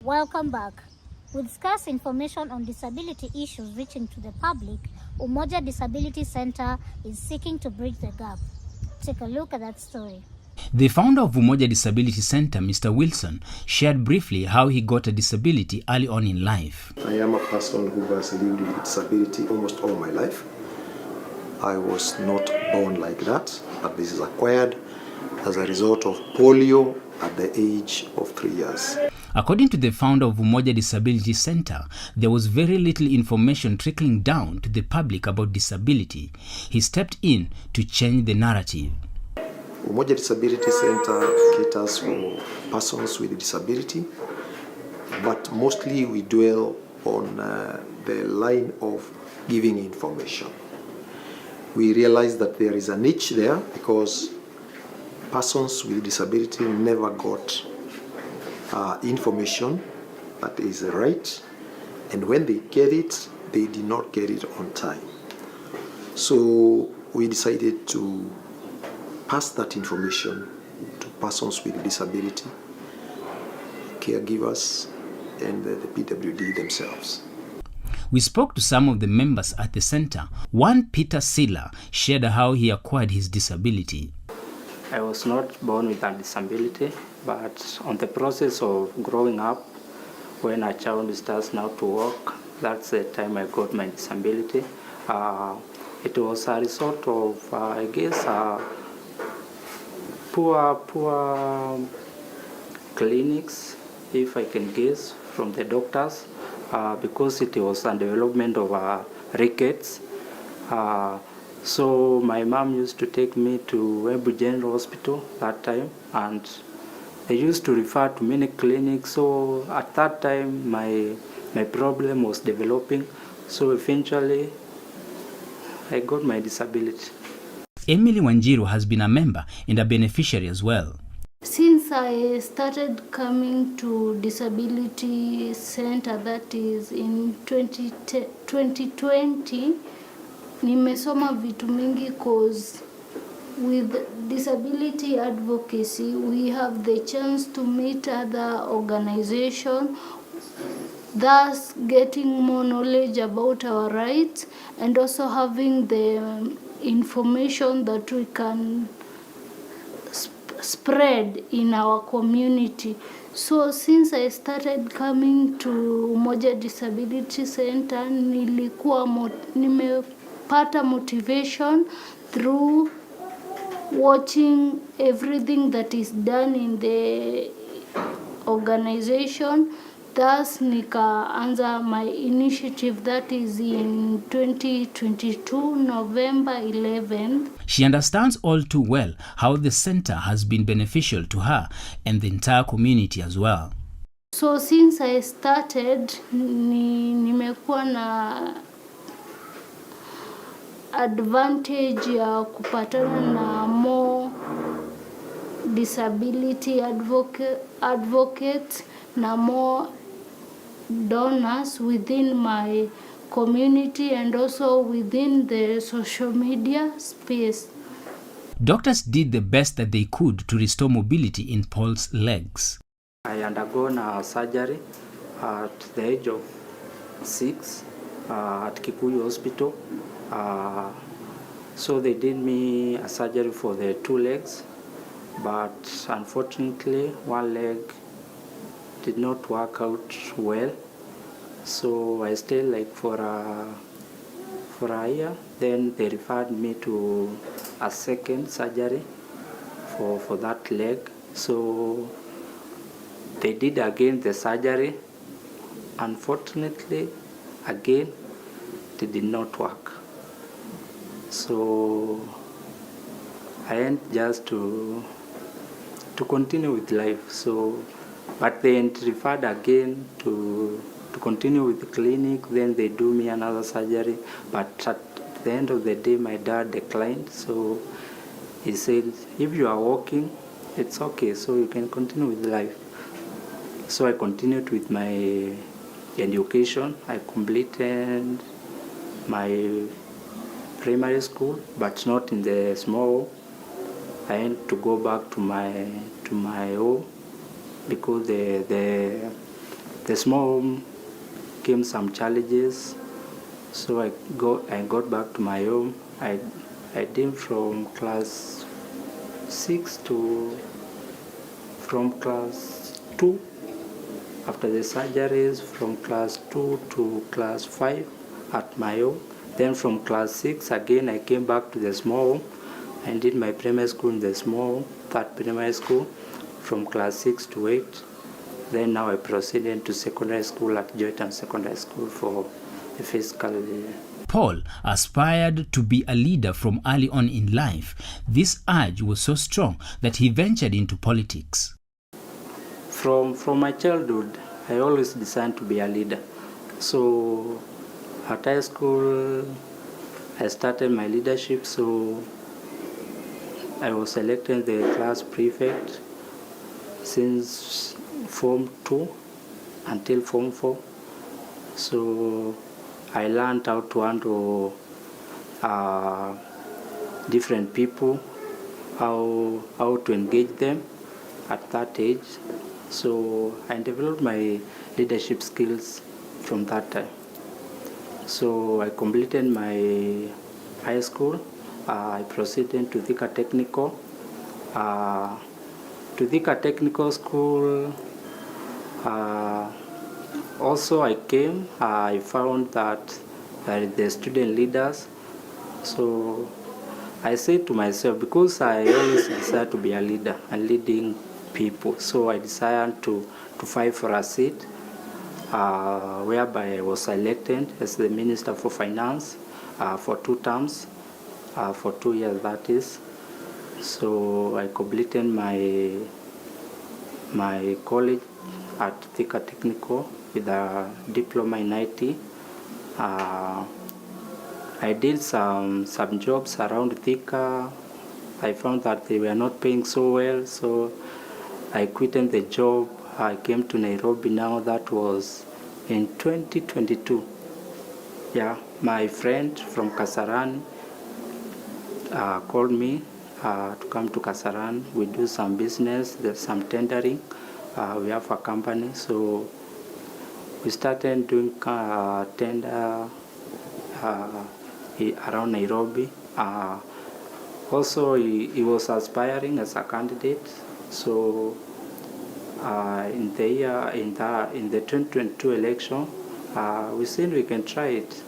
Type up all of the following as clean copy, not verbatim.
Welcome back. With scarce information on disability issues reaching to the public, Ummoja Disability Center is seeking to bridge the gap. Take a look at that story. The founder of Ummoja Disability Center, Mr. Wilson, shared briefly how he got a disability early on in life. I am a person who has lived with disability almost all my life. I was not born like that, but this is acquired as a result of polio at the age of 3 years. According to the founder of Ummoja Disability Center, there was very little information trickling down to the public about disability. He stepped in to change the narrative. Ummoja Disability Center caters for persons with disability, but mostly we dwell on the line of giving information. We realize that there is a niche there because persons with disability never got information that is right, and when they get it, they did not get it on time. So we decided to pass that information to persons with disability, caregivers, and the PWD themselves. We spoke to some of the members at the center. One, Peter Silla, shared how he acquired his disability. I was not born with a disability, but on the process of growing up, when a child starts now to walk, that's the time I got my disability. It was a result of, I guess, poor clinics, if I can guess, from the doctors, because it was a development of rickets. So my mom used to take me to Webu General Hospital that time, and they used to refer to many clinics. So at that time, my problem was developing. So eventually, I got my disability. Emily Wanjiru has been a member and a beneficiary as well. Since I started coming to Disability Center, that is in 2020, nimesoma vitu mingi cause with disability advocacy, we have the chance to meet other organizations, thus getting more knowledge about our rights and also having the information that we can spread in our community. So since I started coming to Ummoja Disability Center, nimepata motivation through watching everything that is done in the organization. Thus nikaanza my initiative, that is in 2022 November 11th. She understands all too well how the center has been beneficial to her and the entire community as well. So since I started, nimekuwa na advantage ya kupatana na more disability advocates na more donors within my community and also within the social media space. Doctors did the best that they could to restore mobility in Paul's legs. I undergone a surgery at the age of 6 at Kikuyu Hospital. So they did me a surgery for the 2 legs, but unfortunately one leg did not work out well. So I stayed like for a year. Then they referred me to a second surgery for that leg. So they did again the surgery. Unfortunately, again, it did not work. So I went just to continue with life. So, but they referred again to continue with the clinic. Then they do me another surgery. But at the end of the day, my dad declined. So he said, if you are walking, it's okay. So you can continue with life. So I continued with my education. I completed my primary school, but not in the small. I had to go back to my home because the the small home came some challenges, so I got back to my home. I did from class 6 to from class 2. After the surgeries, from class 2 to class 5 at my home. Then from class 6 again I came back to the small home and did my primary school in the small home, third primary school, from class 6 to 8. Then now I proceeded to secondary school at Joyton Secondary School for the fiscal year. Paul aspired to be a leader from early on in life. This urge was so strong that he ventured into politics. From my childhood, I always desired to be a leader. So at high school, I started my leadership. So I was elected the class prefect since Form 2 until Form 4. So I learned how to handle different people, how to engage them at that age. So I developed my leadership skills from that time. So I completed my high school. I proceeded to Thika Technical. To Thika Technical School, also I came, I found that the student leaders. So I said to myself, because I always decided to be a leader and leading people, so I decided to fight for a seat, whereby I was elected as the Minister for Finance for 2 terms, for 2 years that is. So I completed my college at Thika Technical with a diploma in IT. I did some jobs around Thika. I found that they were not paying so well, so I quitted the job. I came to Nairobi now. That was in 2022. Yeah, my friend from Kasarani called me to come to Kasarani. We do some business, there's some tendering. We have a company, so we started doing tender around Nairobi. Also, he was aspiring as a candidate. So in the 2022 election, we said we can try it.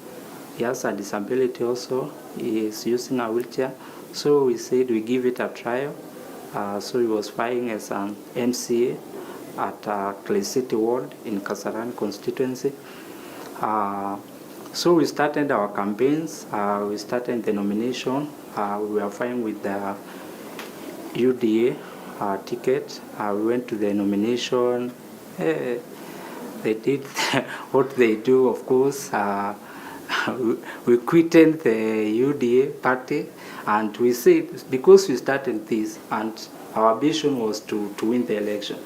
He has a disability also. He is using a wheelchair. So we said we give it a trial. So he was fighting as an MCA at Clay City Ward in Kasarani constituency. So we started our campaigns. We started the nomination. We were fighting with the UDA ticket. We went to the nomination. They did what they do, of course. We quitted the UDA party, and we said, because we started this and our vision was to win the election,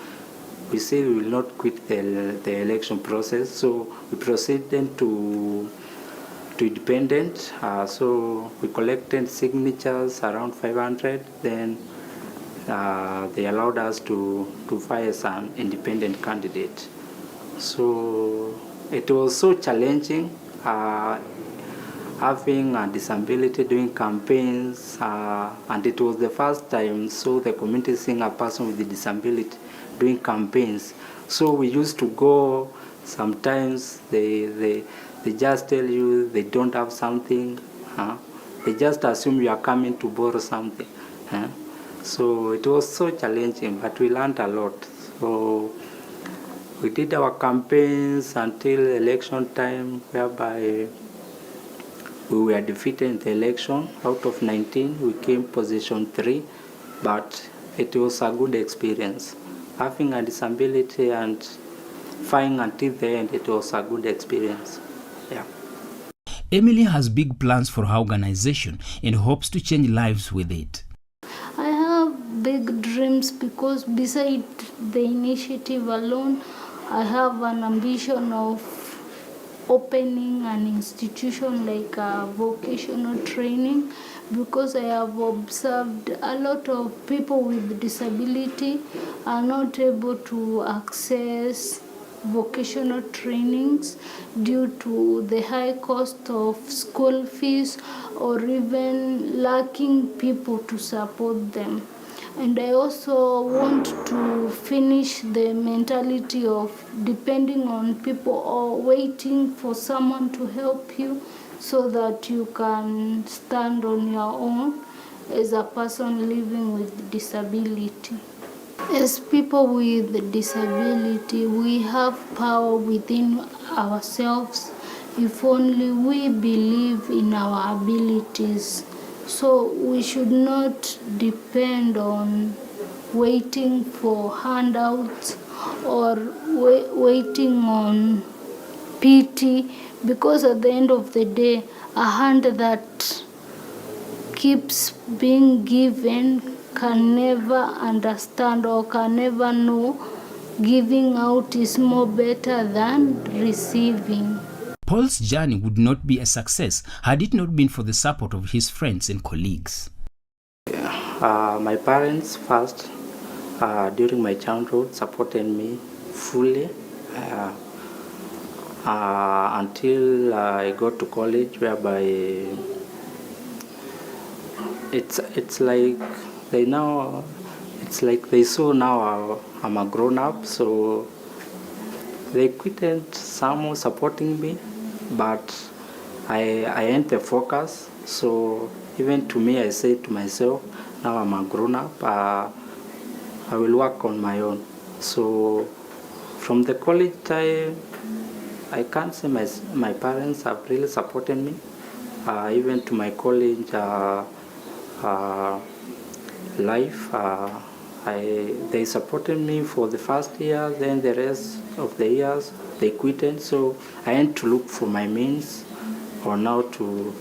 we said we will not quit the election process. So we proceeded to independent. So we collected signatures around 500. Then they allowed us to fight as an independent candidate. So it was so challenging having a disability, doing campaigns, and it was the first time so the community seeing a person with a disability doing campaigns. So we used to go, sometimes they just tell you they don't have something, they just assume you are coming to borrow something. So it was so challenging, but we learned a lot. So we did our campaigns until election time, whereby we were defeated in the election. Out of 19, we came position 3, but it was a good experience. Having a disability and fighting until the end, it was a good experience. Yeah. Emily has big plans for her organization and hopes to change lives with it. I have big dreams because beside the initiative alone, I have an ambition of opening an institution like a vocational training, because I have observed a lot of people with disability are not able to access vocational trainings due to the high cost of school fees or even lacking people to support them. And I also want to finish the mentality of depending on people or waiting for someone to help you so that you can stand on your own as a person living with disability. As people with disability, we have power within ourselves if only we believe in our abilities. So we should not depend on waiting for handouts or waiting on pity, because at the end of the day, a hand that keeps being given can never understand or can never know giving out is more better than receiving. Paul's journey would not be a success had it not been for the support of his friends and colleagues. My parents first, during my childhood, supported me fully until I got to college, whereby it's like they saw now I'm a grown up, so they quitted some supporting me, but I ain't the focus. So even to me, I say to myself, now I'm a grown up, I will work on my own. So from the college time, I can't say my parents have really supported me. Even to my college life, they supported me for the first year, then the rest of the years they quitted. So I had to look for my means or now to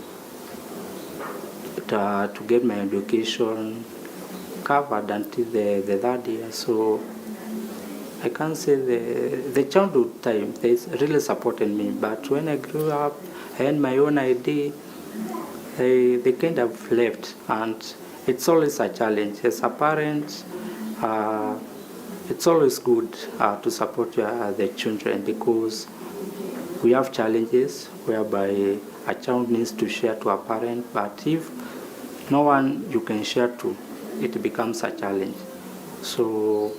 get my education covered until the third year. So I can't say the childhood time they really supported me, but when I grew up, I had my own idea. They kind of left, and it's always a challenge. As a parent, it's always good to support the children, because we have challenges whereby a child needs to share to a parent, but if no one you can share to, it becomes a challenge. So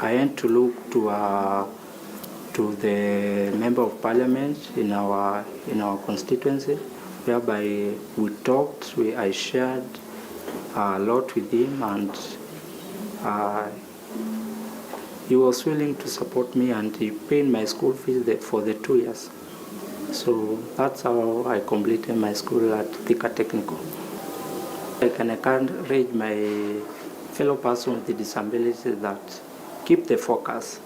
I had to look to the member of parliament in our constituency, whereby we talked, I shared a lot with him, and he was willing to support me, and he paid my school fees for the 2 years. So that's how I completed my school at Thika Technical. I can encourage my fellow persons with disabilities that keep the focus.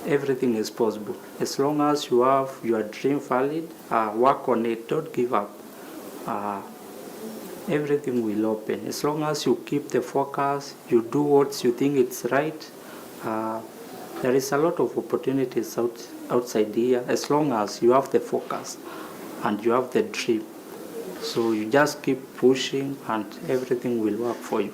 Everything is possible. As long as you have your dream valid, work on it, don't give up. Everything will open. As long as you keep the focus, you do what you think it's right, there is a lot of opportunities outside here, as long as you have the focus and you have the dream. So you just keep pushing and everything will work for you.